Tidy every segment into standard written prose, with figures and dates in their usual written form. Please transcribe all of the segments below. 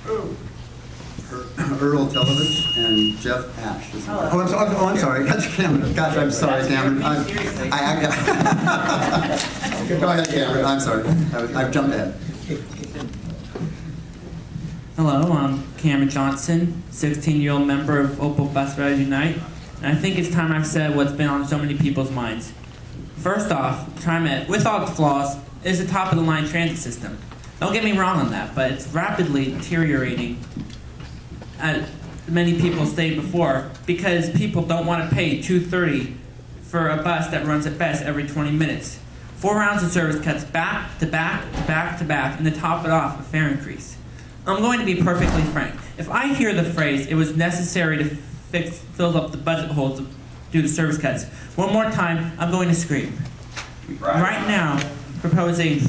Earl Telovich and Jeff Ash. I'm sorry. That's Cameron. Gosh, I'm sorry, Cameron. Go ahead, Cameron. I'm sorry. I've jumped ahead. Hello, I'm Cameron Johnson, 16-year-old member of Opal Bus Riders Unite, and I think it's time I've said what's been on so many people's minds. First off, Trimet, with all its flaws, is the top-of-the-line transit system. Don't get me wrong on that, but it's rapidly deteriorating, as many people stated before, because people don't want to pay $2.30 for a bus that runs at best every 20 minutes. 4 rounds of service cuts back to back to back to back, and to top it off, a fare increase. I'm going to be perfectly frank. If I hear the phrase, it was necessary to fill up the budget holes due to service cuts, one more time, I'm going to scream. Right now, proposing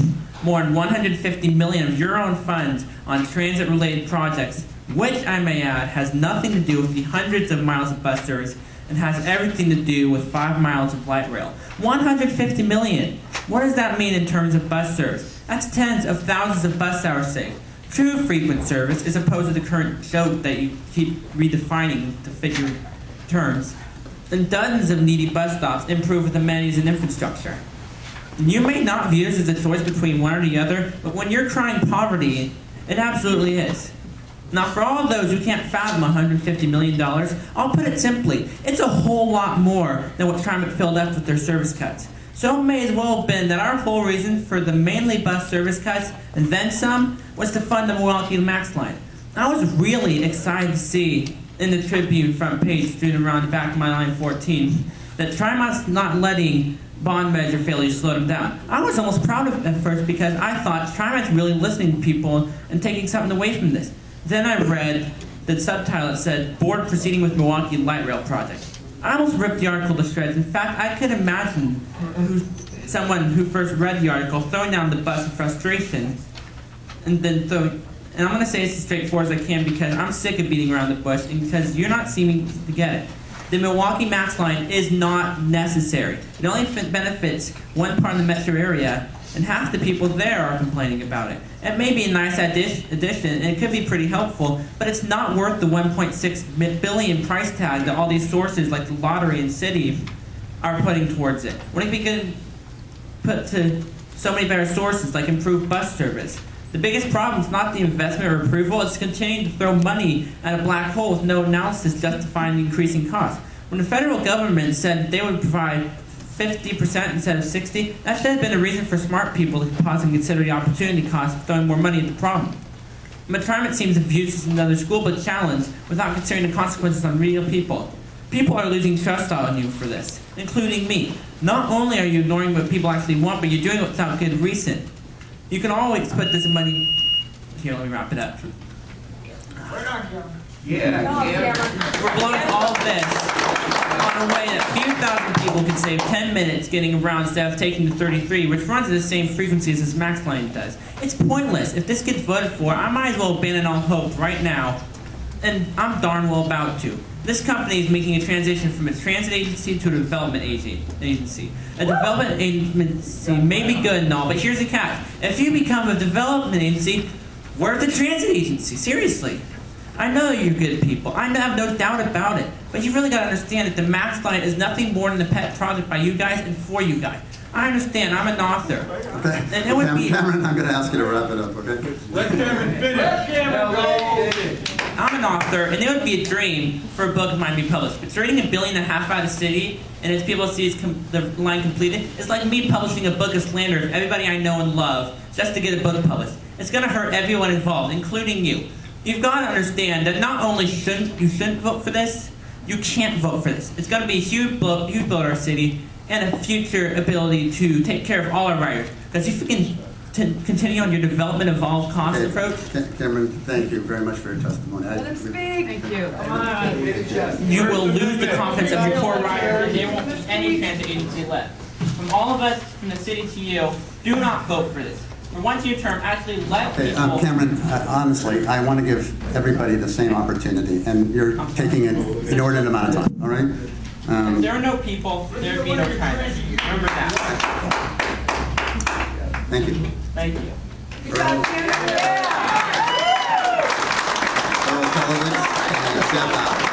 more than $150 million of your own funds on transit-related projects, which I may add has nothing to do with the hundreds of miles of bus service and has everything to do with 5 miles of light rail. $150 million. What does that mean in terms of bus service? That's tens of thousands of bus hours saved. True frequent service, as opposed to the current joke that you keep redefining to fit your terms. And dozens of needy bus stops improve with amenities and infrastructure. You may not view this as a choice between one or the other, but when you're crying poverty, it absolutely is. Now, for all of those who can't fathom $150 million, I'll put it simply, it's a whole lot more than what Trimet filled up with their service cuts. So it may as well have been that our whole reason for the mainly bus service cuts, and then some, was to fund the Milwaukee Max line. I was really excited to see in the Tribune front page, strewn around the back of my line 14, that Trimet's not letting bond measure failures slow them down. I was almost proud of it at first because I thought Trimet's really listening to people and taking something away from this. Then I read the subtitle that said, Board Proceeding with Milwaukee Light Rail Project. I almost ripped the article to shreds. In fact, I could imagine someone who first read the article throwing down the bus in frustration, and I'm going to say this as straightforward as I can because I'm sick of beating around the bush and because you're not seeming to get it. The Milwaukee Max line is not necessary. It only benefits one part of the metro area, and half the people there are complaining about it. It may be a nice addition, and it could be pretty helpful, but it's not worth the $1.6 billion price tag that all these sources like the lottery and city are putting towards it. Wouldn't it be good to put to so many better sources like improved bus service? The biggest problem is not the investment or approval, it's continuing to throw money at a black hole with no analysis justifying the increasing cost. When the federal government said they would provide 50% instead of 60%, that should have been a reason for smart people to pause and consider the opportunity cost of throwing more money at the problem. But Trimet seems to view this as another school book challenge without considering the consequences on real people. People are losing trust on you for this, including me. Not only are you ignoring what people actually want, but you're doing it without good reason. You can always put this money... Here, let me wrap it up. We're blowing all this on a way that a few thousand people could save 10 minutes getting around instead of taking the 33, which runs at the same frequencies as Max Line does. It's pointless. If this gets voted for, I might as well abandon all hope right now. And I'm darn well about to. This company is making a transition from a transit agency to a development agency. A development agency may be good and all, but here's the catch. If you become a development agency, where's the transit agency? Seriously. I know you're good people. I have no doubt about it. But you really got to understand that the Max Line is nothing more than a pet project by you guys and for you guys. I understand. I'm an author. Okay. And it would be... Cameron, I'm going to ask you to wrap it up, okay? Let Cameron finish. Let Cameron finish. I'm an author, and it would be a dream for a book of mine to be published. It's rating $1.5 billion out of the city, and as people see the line completed, it's like me publishing a book of slander of everybody I know and love just to get a book published. It's going to hurt everyone involved, including you. You've got to understand that not only shouldn't vote for this, you can't vote for this. It's going to be a huge blow to our city and a future ability to take care of all our riders. Because if you can continue on your development evolved cost approach. Cameron, thank you very much for your testimony. Let him speak. Thank you. Come on. You will lose the confidence of your core riders, and there won't be any transit agency left. From all of us, from the city to you, do not vote for this. For once your term, actually let people... Cameron, honestly, I want to give everybody the same opportunity, and you're taking an inordinate amount of time, all right? If there are no people, there would be no time. Remember that. Thank you. Thank you. Good job, Cameron. Yeah. step out.